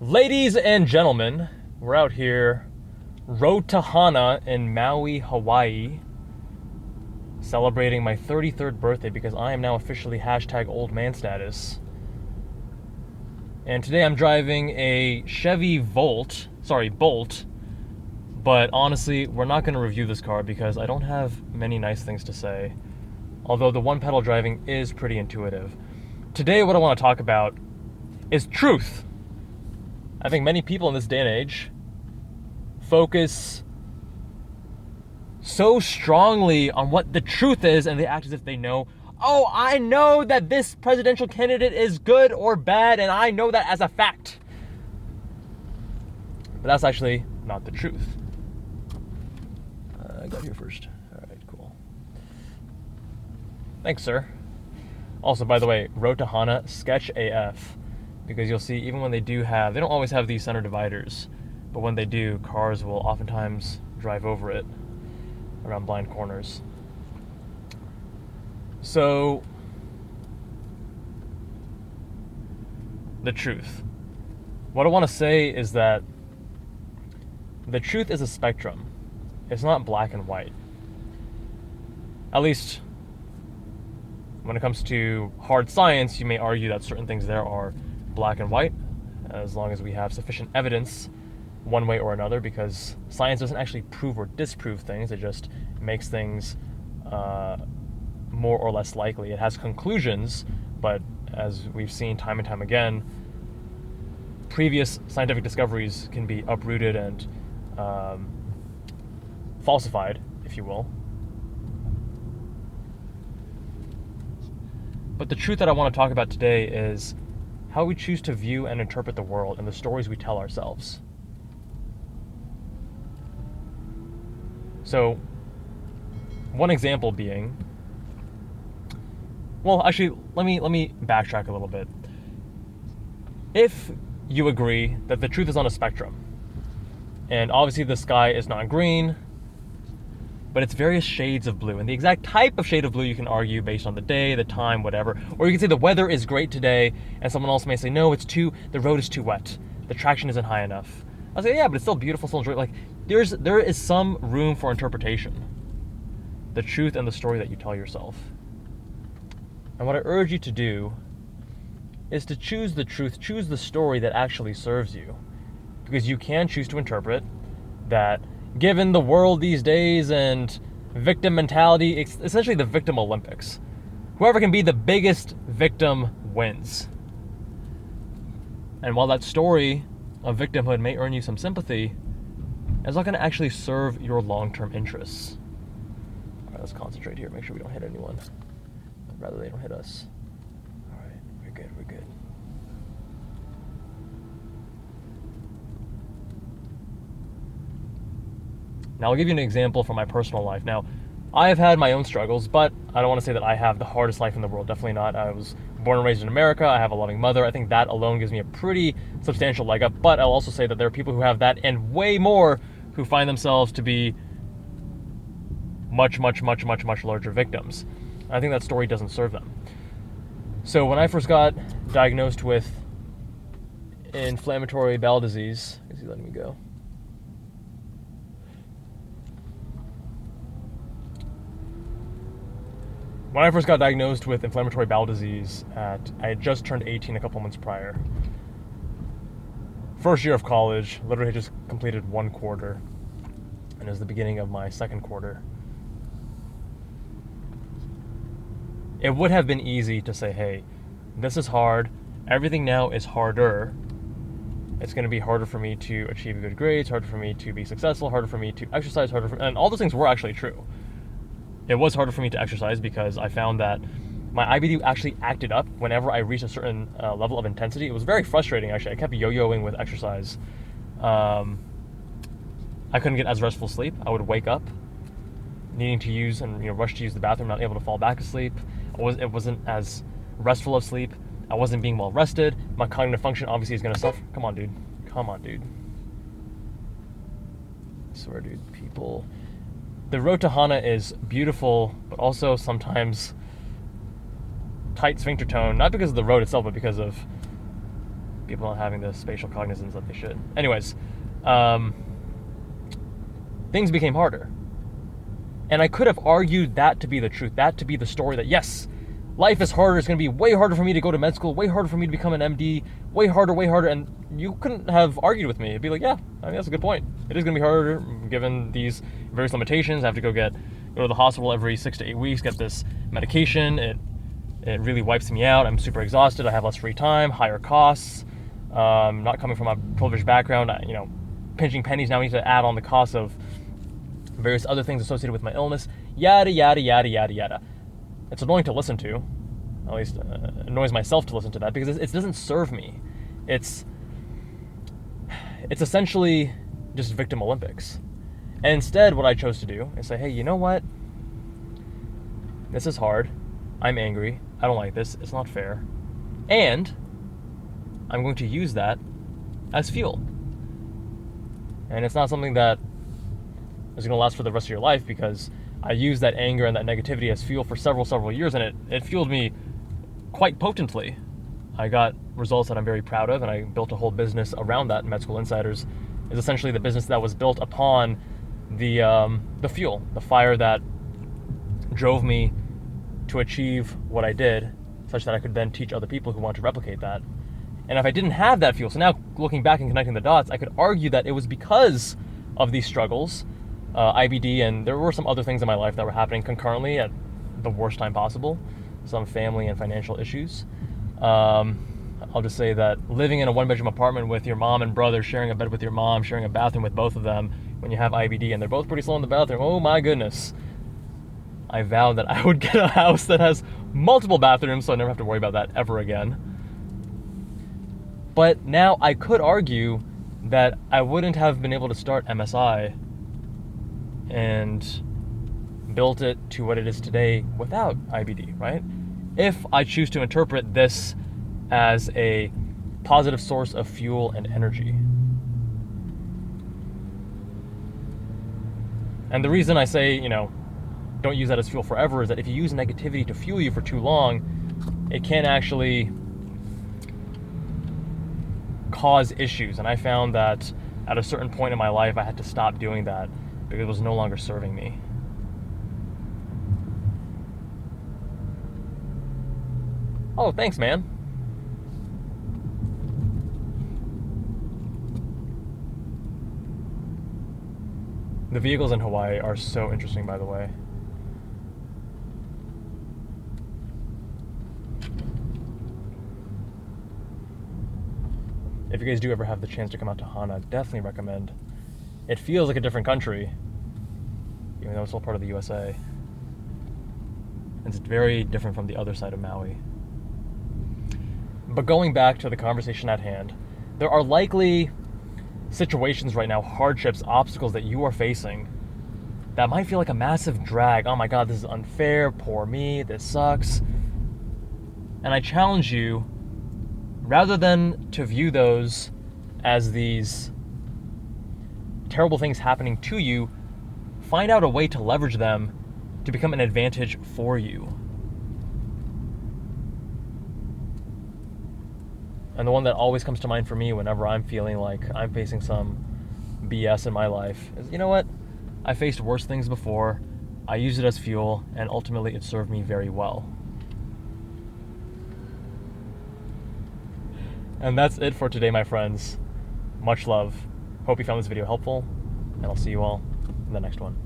Ladies and gentlemen, we're out here, Road to Hana in Maui, Hawaii, celebrating my 33rd birthday because I am now officially #old man status. And today I'm driving a Chevy Bolt, but honestly, we're not going to review this car because I don't have many nice things to say, although the one-pedal driving is pretty intuitive. Today, what I want to talk about is truth. I think many people in this day and age focus so strongly on what the truth is, and they act as if they know, oh, I know that this presidential candidate is good or bad, and I know that as a fact. But that's actually not the truth. I got here first. All right, cool. Thanks, sir. Also, by the way, Road to Hana, sketch AF. Because you'll see, even when they don't always have these center dividers, but when they do, cars will oftentimes drive over it around blind corners. So, the truth. What I want to say is that the truth is a spectrum. It's not black and white. At least, when it comes to hard science, you may argue that certain things there are black and white, as long as we have sufficient evidence one way or another, because science doesn't actually prove or disprove things, it just makes things more or less likely. It has conclusions, but as we've seen time and time again, previous scientific discoveries can be uprooted and falsified, if you will. But the truth that I want to talk about today is how we choose to view and interpret the world and the stories we tell ourselves. So, one example being, well, actually, let me backtrack a little bit. If you agree that the truth is on a spectrum, and obviously the sky is not green, but it's various shades of blue, and the exact type of shade of blue you can argue based on the day, the time, whatever. Or you can say the weather is great today, and someone else may say, no, the road is too wet, the traction isn't high enough. I'll say, yeah, but it's still beautiful, still enjoyable. Like, there is some room for interpretation. The truth and the story that you tell yourself. And what I urge you to do is to choose the truth, choose the story that actually serves you. Because you can choose to interpret that given the world these days and victim mentality, it's essentially the victim Olympics. Whoever can be the biggest victim wins. And while that story of victimhood may earn you some sympathy, it's not going to actually serve your long-term interests. All right, let's concentrate here, make sure we don't hit anyone. I'd rather they don't hit us. All right, we're good. Now, I'll give you an example from my personal life. Now, I have had my own struggles, but I don't want to say that I have the hardest life in the world. Definitely not. I was born and raised in America. I have a loving mother. I think that alone gives me a pretty substantial leg up. But I'll also say that there are people who have that and way more who find themselves to be much larger victims. I think that story doesn't serve them. So when I first got diagnosed with inflammatory bowel disease, is he letting me go? When I first got diagnosed with inflammatory bowel disease, I had just turned 18 a couple months prior. First year of college, literally just completed one quarter, and it was the beginning of my second quarter. It would have been easy to say, hey, this is hard, everything now is harder. It's going to be harder for me to achieve good grades, harder for me to be successful, harder for me to exercise, and all those things were actually true. It was harder for me to exercise because I found that my IBD actually acted up whenever I reached a certain level of intensity. It was very frustrating, actually. I kept yo-yoing with exercise. I couldn't get as restful sleep. I would wake up needing to use and rush to use the bathroom, not able to fall back asleep. It wasn't as restful of sleep. I wasn't being well rested. My cognitive function obviously is going to suffer. Come on, dude. I swear, dude, people... The road to Hana is beautiful, but also sometimes tight sphincter tone, not because of the road itself, but because of People not having the spatial cognizance that they should. Anyways, things became harder. And I could have argued that to be the truth, that to be the story, that yes, life is harder, it's going to be way harder for me to go to med school, way harder for me to become an MD, way harder, and you couldn't have argued with me. It'd be like, yeah, I mean, that's a good point. It is going to be harder given these various limitations. I have to go to the hospital every 6 to 8 weeks, get this medication. It really wipes me out. I'm super exhausted. I have less free time, higher costs. Not coming from a privileged background, pinching pennies now. I need to add on the cost of various other things associated with my illness, yada, yada, yada, yada, yada. It's annoying to listen to, at least annoys myself to listen to that, because it doesn't serve me. It's essentially just victim Olympics. And instead, what I chose to do is say, hey, you know what? This is hard. I'm angry. I don't like this. It's not fair. And I'm going to use that as fuel. And it's not something that is going to last for the rest of your life, because I used that anger and that negativity as fuel for several years, and it fueled me quite potently. I got results that I'm very proud of, and I built a whole business around that. Med School Insiders is essentially the business that was built upon the fuel, the fire that drove me to achieve what I did, such that I could then teach other people who want to replicate that. And if I didn't have that fuel, so now looking back and connecting the dots, I could argue that it was because of these struggles, IBD, and there were some other things in my life that were happening concurrently at the worst time possible, some family and financial issues. I'll just say that living in a one-bedroom apartment with your mom and brother, sharing a bed with your mom, sharing a bathroom with both of them, when you have IBD and they're both pretty slow in the bathroom, oh my goodness. I vowed that I would get a house that has multiple bathrooms so I never have to worry about that ever again. But now I could argue that I wouldn't have been able to start MSI and built it to what it is today without IBD, right? If I choose to interpret this as a positive source of fuel and energy. And the reason I say, don't use that as fuel forever is that if you use negativity to fuel you for too long, it can actually cause issues. And I found that at a certain point in my life, I had to stop doing that because it was no longer serving me. Oh, thanks, man. The vehicles in Hawaii are so interesting, by the way. If you guys do ever have the chance to come out to Hana, definitely recommend. It feels like a different country, even though it's still part of the USA. It's very different from the other side of Maui. But going back to the conversation at hand, there are likely situations right now, hardships, obstacles that you are facing that might feel like a massive drag. Oh my God, this is unfair, poor me, this sucks. And I challenge you, rather than to view those as these terrible things happening to you, find out a way to leverage them to become an advantage for you. And the one that always comes to mind for me whenever I'm feeling like I'm facing some BS in my life is, you know what? I faced worse things before. I used it as fuel, and ultimately it served me very well. And that's it for today, my friends. Much love. Hope you found this video helpful, and I'll see you all in the next one.